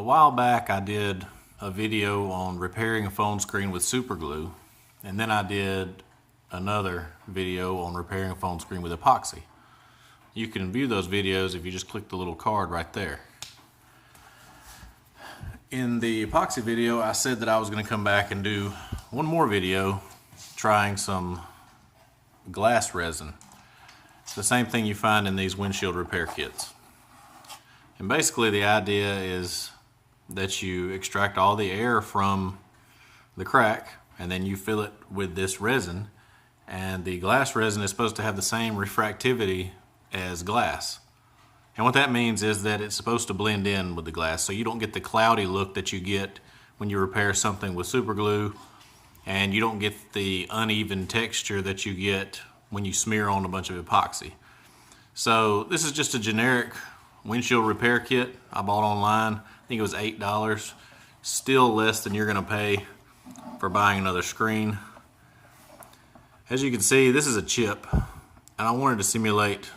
while back I did a video on repairing a phone screen with super glue, and then I did another video on repairing a phone screen with epoxy. You can view those videos if you just click the little card right there. In the epoxy video, I said that I was going to come back and do one more video trying some glass resin. It's the same thing you find in these windshield repair kits. And basically the idea is that you extract all the air from the crack and then you fill it with this resin, and the glass resin is supposed to have the same refractivity as glass. And what that means is that it's supposed to blend in with the glass, so you don't get the cloudy look that you get when you repair something with super glue, and you don't get the uneven texture that you get when you smear on a bunch of epoxy. So this is just a generic windshield repair kit I bought online. I think it was $8. Still less than you're going to pay for buying another screen. As you can see, this is a chip, and I wanted to simulate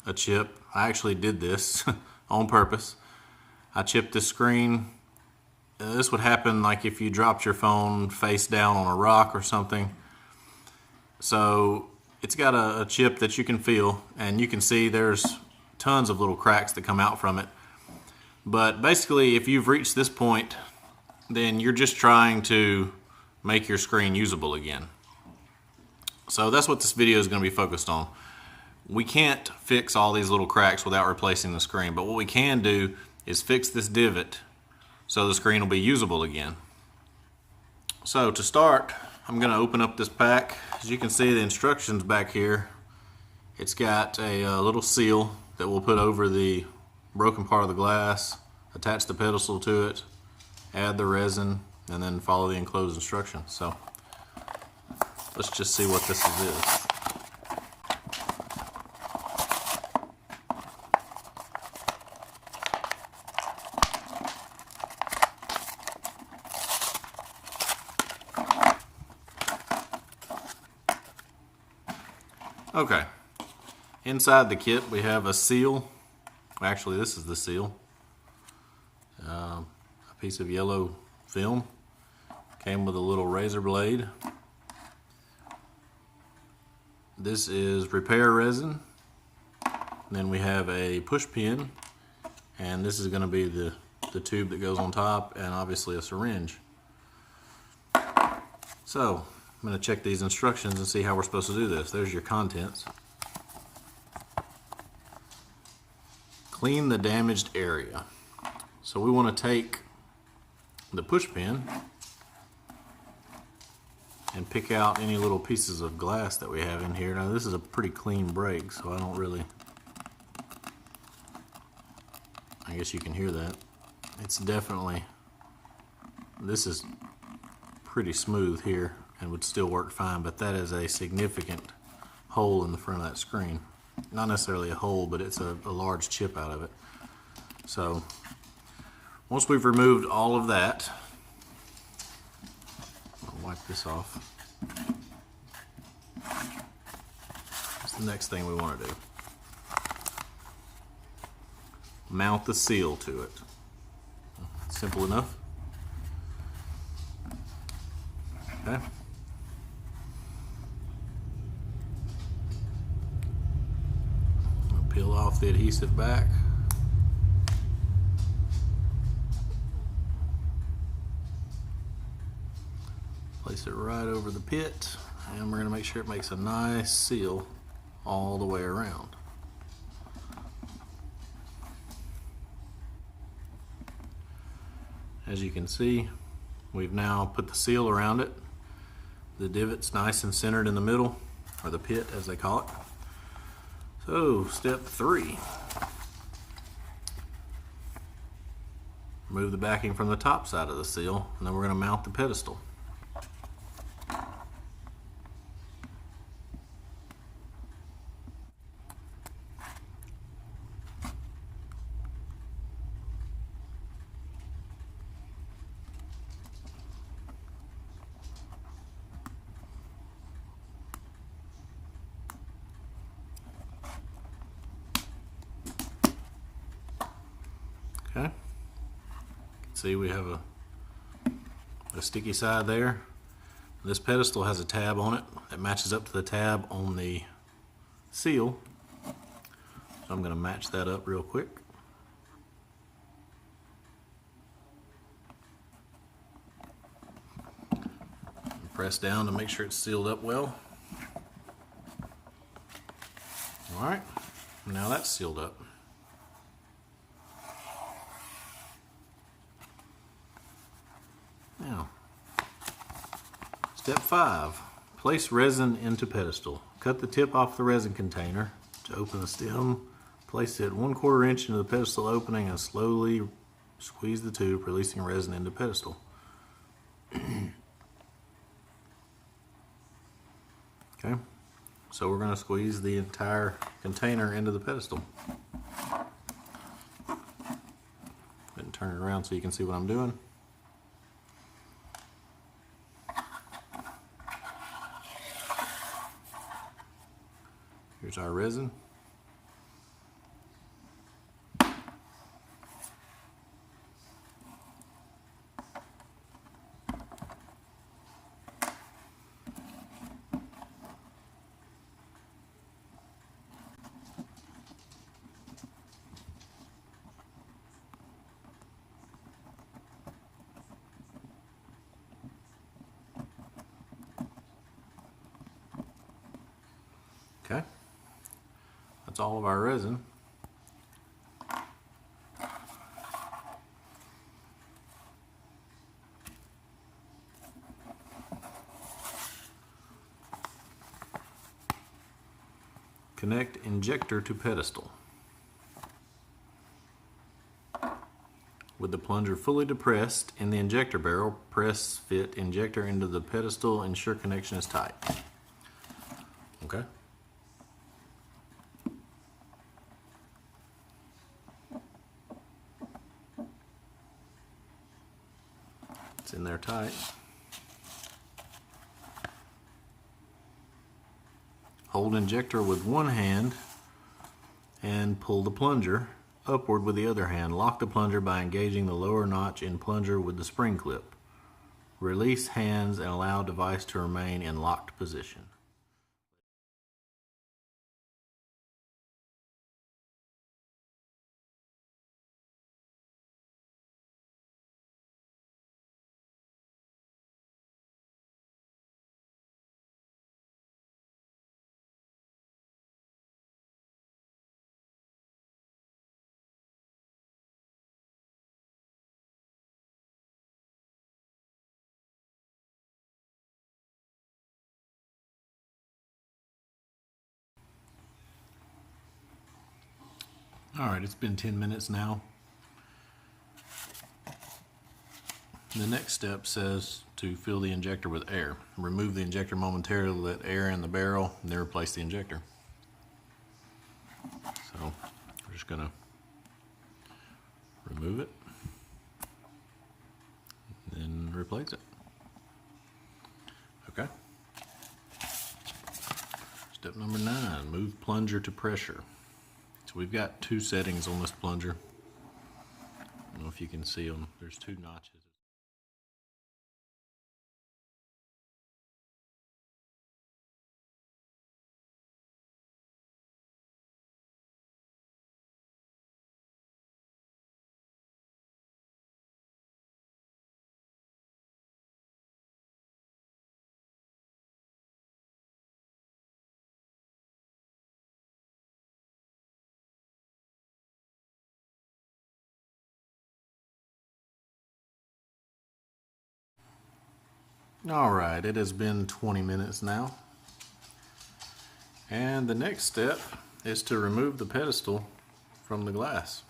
a chip. I actually did this on purpose. I chipped this screen. This would happen like if you dropped your phone face down on a rock or something. So it's got a chip that you can feel, and you can see there's tons of little cracks that come out from it. But basically, if you've reached this point, then you're just trying to make your screen usable again. So that's what this video is going to be focused on. We can't fix all these little cracks without replacing the screen, but what we can do is fix this divot so the screen will be usable again. So to start, I'm going to open up this pack. As you can see, the instructions back here, it's got a little seal that we'll put over the broken part of the glass, attach the pedestal to it, add the resin, and then follow the enclosed instructions. So let's just see what this is. Okay, inside the kit we have a seal. Actually, this is the seal. A piece of yellow film. Came with a little razor blade. This is repair resin. Then we have a push pin, and this is going to be the tube that goes on top, and obviously a syringe. So I'm going to check these instructions and see how we're supposed to do this. There's your contents. Clean the damaged area. So we want to take the push pin and pick out any little pieces of glass that we have in here. Now this is a pretty clean break, so I guess you can hear that. It's definitely, this is pretty smooth here and would still work fine, but that is a significant hole in the front of that screen. Not necessarily a hole, but it's a large chip out of it. So once we've removed all of that, I'll wipe this off. That's the next thing we want to do. Mount the seal to it. Simple enough. Okay. Peel off the adhesive back. Place it right over the pit, and we're going to make sure it makes a nice seal all the way around. As you can see, we've now put the seal around it. The divot's nice and centered in the middle, or the pit as they call it. So, step 3. Remove the backing from the top side of the seal, and then we're going to mount the pedestal. Okay. See, we have a sticky side there. This pedestal has a tab on it that matches up to the tab on the seal. So I'm going to match that up real quick. Press down to make sure it's sealed up well. Alright, now that's sealed up. Now, step 5, place resin into pedestal. Cut the tip off the resin container to open the stem. Place it 1/4 inch into the pedestal opening and slowly squeeze the tube, releasing resin into pedestal. Okay, so we're going to squeeze the entire container into the pedestal. And turn it around so you can see what I'm doing. Here's our resin. Okay, that's all of our resin. Connect injector to pedestal. With the plunger fully depressed in the injector barrel, press fit injector into the pedestal, ensure connection is tight. Okay. It's in there tight. Hold injector with one hand and pull the plunger upward with the other hand. Lock the plunger by engaging the lower notch in plunger with the spring clip. Release hands and allow device to remain in locked position. Alright, it's been 10 minutes now. The next step says to fill the injector with air. Remove the injector momentarily, let air in the barrel, and then replace the injector. So we're just going to remove it and then replace it. Okay. Step number 9, move plunger to pressure. So we've got 2 settings on this plunger. I don't know if you can see them. There's 2 notches. Alright, it has been 20 minutes now. And the next step is to remove the pedestal from the glass.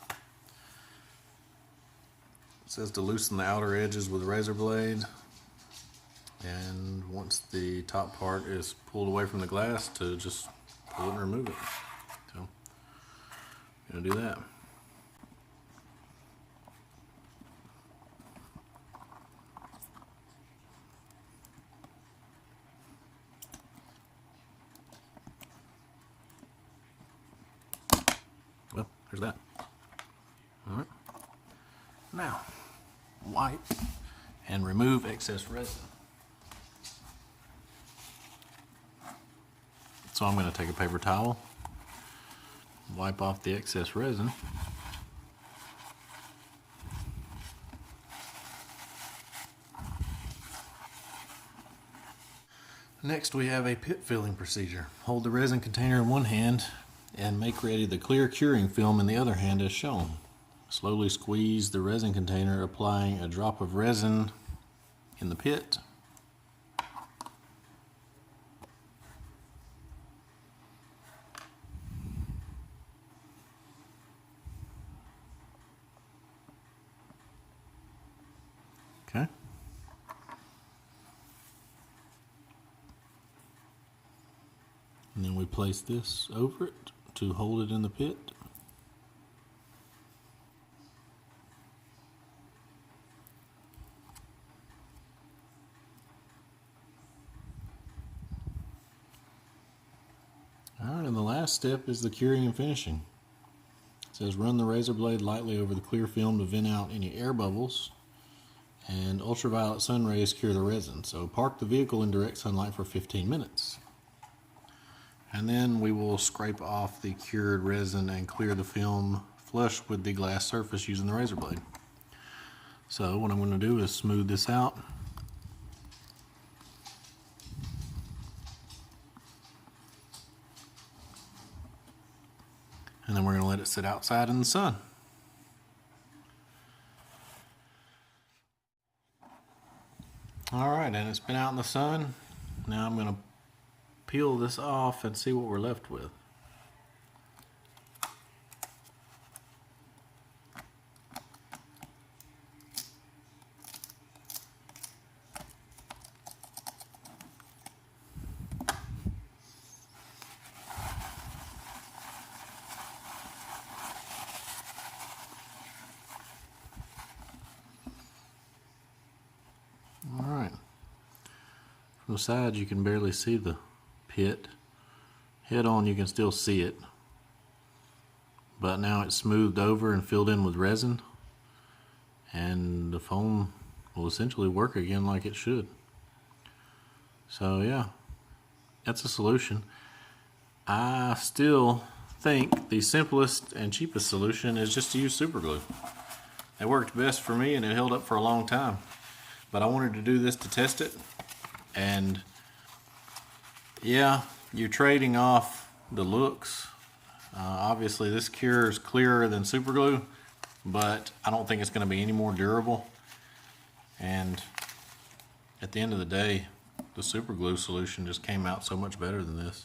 It says to loosen the outer edges with a razor blade. And once the top part is pulled away from the glass, to just pull it and remove it. So, I'm going to do that. Well, there's that. All right. Now, wipe and remove excess resin. So I'm going to take a paper towel, wipe off the excess resin. Next we have a pit filling procedure. Hold the resin container in one hand and make ready the clear curing film in the other hand as shown. Slowly squeeze the resin container, applying a drop of resin in the pit. Okay. And then we place this over it to hold it in the pit. Alright, and the last step is the curing and finishing. It says run the razor blade lightly over the clear film to vent out any air bubbles, and ultraviolet sun rays cure the resin. So park the vehicle in direct sunlight for 15 minutes. And then we will scrape off the cured resin and clear the film flush with the glass surface using the razor blade. So what I'm going to do is smooth this out. And then we're going to let it sit outside in the sun. Alright, and it's been out in the sun. Now I'm going to peel this off and see what we're left with. Alright. From the side you can barely see the pit. Head on you can still see it, but now it's smoothed over and filled in with resin, and the foam will essentially work again like it should. So yeah, that's a solution. I still think the simplest and cheapest solution is just to use super glue. It worked best for me and it held up for a long time, but I wanted to do this to test it. And yeah, you're trading off the looks. Obviously this cures clearer than super glue, but I don't think it's going to be any more durable. And at the end of the day, the super glue solution just came out so much better than this.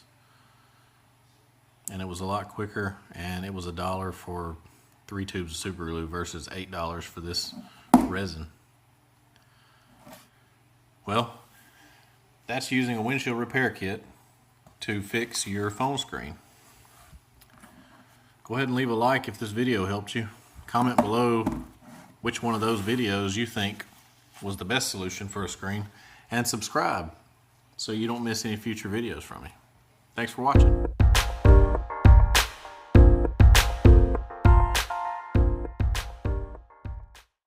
And it was a lot quicker, and it was $1 for 3 tubes of super glue versus $8 for this resin. Well, that's using a windshield repair kit to fix your phone screen. Go ahead and leave a like if this video helped you. Comment below which one of those videos you think was the best solution for a screen, and subscribe so you don't miss any future videos from me. Thanks for watching.